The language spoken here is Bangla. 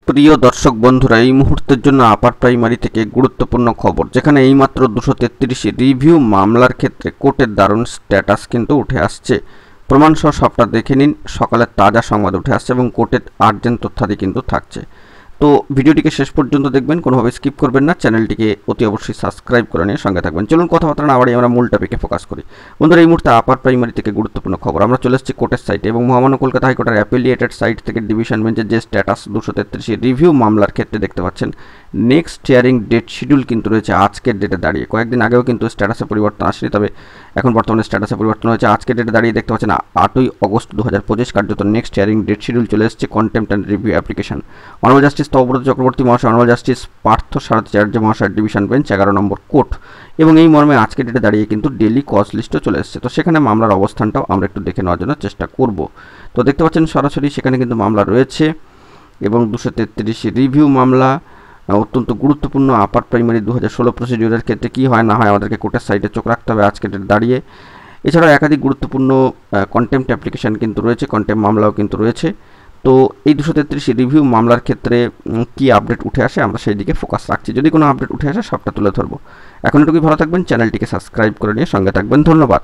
প্রিয় দর্শক বন্ধুরা, এই মুহূর্তের জন্য আপার প্রাইমারি থেকে গুরুত্বপূর্ণ খবর, যেখানে এইমাত্র 233 রিভিউ মামলার ক্ষেত্রে কোর্টের দারুণ স্ট্যাটাস কিন্তু উঠে আসছে। প্রমাণসহ সবটা দেখে নিন। সকালের তাজা সংবাদ উঠে আসছে এবং কোর্টের আর্জেন্ট তথ্যাদি কিন্তু থাকছে। তো ভিডিওটিকে শেষ পর্যন্ত দেখবেন, কোনোভাবে স্কিপ করবেন না। চ্যানেলটিকে অতি অবশ্যই সাবস্ক্রাইব করে নিয়ে সঙ্গে থাকবেন। চলুন কথাবার্তা না বাড়িয়ে আমরা মূল টপিকে ফোকাস করি। বন্ধুরা, এই মুহূর্তে আপার প্রাইমারি থেকে গুরুত্বপূর্ণ খবর। আমরা চলে এসেছি কোর্টের সাইটে এবং মহামান্য কলকাতা হাইকোর্টের অ্যাপিলিয়েটেড সাইট থেকে ডিভিশন বেঞ্চের যে স্ট্যাটাস 233 রিভিউ মামলার ক্ষেত্রে দেখতে পাচ্ছেন, নেক্সট হিয়ারিং ডেট শিডিউল কিন্তু রয়েছে আজকের ডেটে দাঁড়িয়ে। কয়েকদিন আগেও কিন্তু স্ট্যাটাসে পরিবর্তন আসেনি, তবে এখন বর্তমানে স্ট্যাটাসে পরিবর্তন হয়েছে। আজকের ডেটে দাঁড়িয়ে দেখতে পাচ্ছেন 8ই অগস্ট 2025 কার্যত নেক্সট হিয়ারিং ডেট শিডিউল চলে এসেছে contempt and review application. Honourable justice Tapabrata Chakraborty মহাশয়, অনারেবল জাস্টিস পার্থ সারথী চ্যাটার্য মহাশয়ের ডিভিশন বেঞ্চ 11 নম্বর কোর্ট, এবং এই মর্মে আজকের ডেটে দাঁড়িয়ে কিন্তু ডেলি কজ লিস্টও চলে এসেছে। তো সেখানে মামলার অবস্থানটাও আমরা একটু দেখে নেওয়ার জন্য চেষ্টা করব। তো দেখতে পাচ্ছেন সরাসরি সেখানে কিন্তু মামলা রয়েছে এবং 233 রিভিউ মামলা অত্যন্ত গুরুত্বপূর্ণ। আপার প্রাইমারি 2016 প্রসিডিউরের ক্ষেত্রে কী হয় না হয় আমাদেরকে কোর্টের সাইডে চোখ রাখতে হবে আজকের ডেটে দাঁড়িয়ে। এছাড়াও একাধিক গুরুত্বপূর্ণ কন্টেম্পট অ্যাপ্লিকেশান কিন্তু রয়েছে, কন্টেম্পট মামলাও কিন্তু রয়েছে। তো এই 233 রিভিউ মামলার ক্ষেত্রে কি আপডেট উঠে আসে আমরা সেই দিকে ফোকাস রাখছি। যদি কোনো আপডেট উঠে আসে সবটা তুলে ধরবো। এখন এটুকুই, ভালো থাকবেন, চ্যানেলটিকে সাবস্ক্রাইব করে নিয়ে সঙ্গে থাকবেন। ধন্যবাদ।